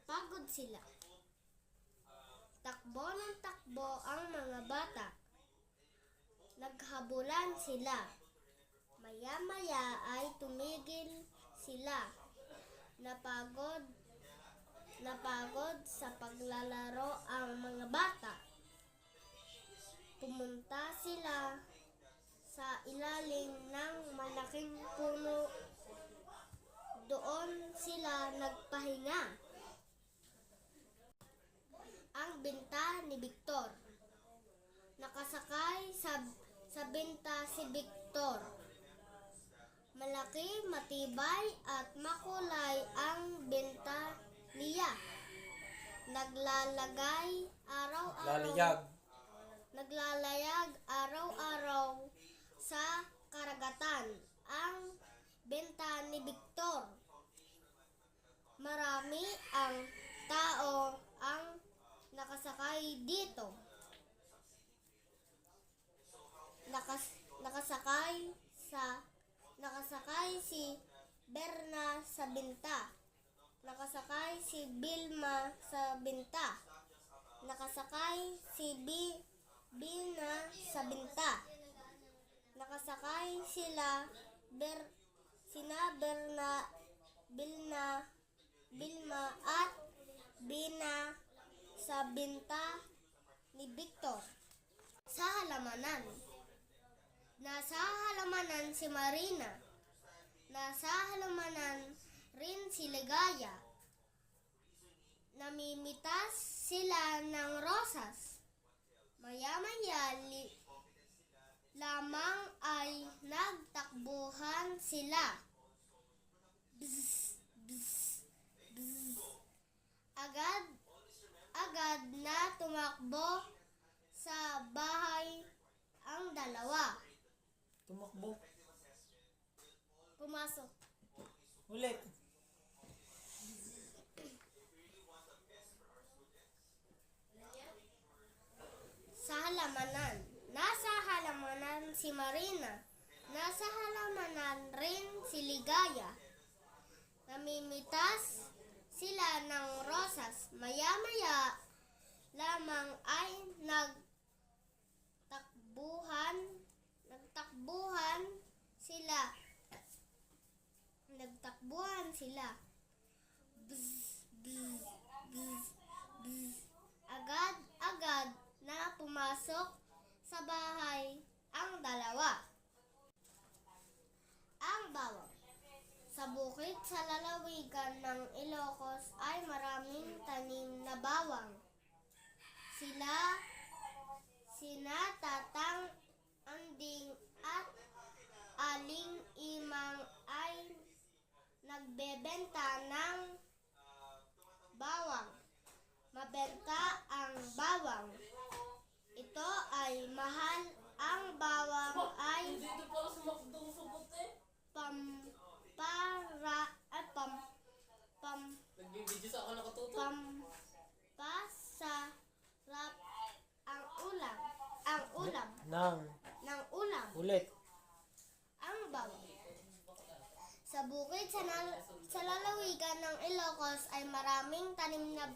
Napagod sila. Takbo ng takbo ang mga bata. Naghabulan sila. Maya-maya ay tumigil sila. Napagod sa paglalaro ang mga bata. Pumunta sila sa ilalim ng malaking puno. Doon sila nagpahinga. Ang binta ni Victor. Nakasakay sa binta si Victor. Malaki, matibay at makulay ang binta niya. Naglalayag araw-araw sa karagatan ang benta ni Victor. Marami ang tao ang nakasakay dito. Nakasakay si Berna sa binta. Nakasakay si Vilma sa binta. Nakasakay si Bina sa binta. Nakasakay sina Berna, Vilma at Bina sa binta ni Victor. Sa halamanan. Nasa halamanan si Marina. Nasa halamanan rin si Ligaya. Namimitas sila ng rosas. Maya-maya lamang ay nagtakbuhan sila. Bzz, bzz, bzz. Agad na tumakbo sa bahay ang dalawa. Tumakbo. Pumasok. Ulit. Sa halamanan. Nasa halamanan si Marina. Nasa halamanan rin si Ligaya. Namimitas sila ng rosas. Maya-maya lamang ay nagtakbuhan sila. Bzz, bzz, bzz, bzz. Agad na pumasok sa bahay ang dalawa. Ang bawang. Sa bukid sa lalawigan ng Ilocos ay maraming tanim na bawang. Sina Tatang Anding at Aling Imang ay nagbebenta ng bawang. Mabenta ang bawang. Ito ay mahal. Ang bawang ay pampasarap ang ulam ng ulam. Ulit. Ang bawang. Sa bukid sa lalawigan ng Ilocos ay maraming tanim na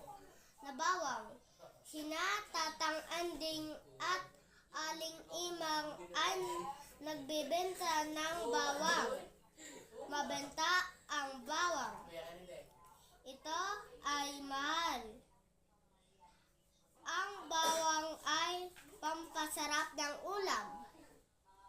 bawang. Sina Tatang Anding at Aling Imang ay nagbebenta ng bawang. Mabenta ang bawang.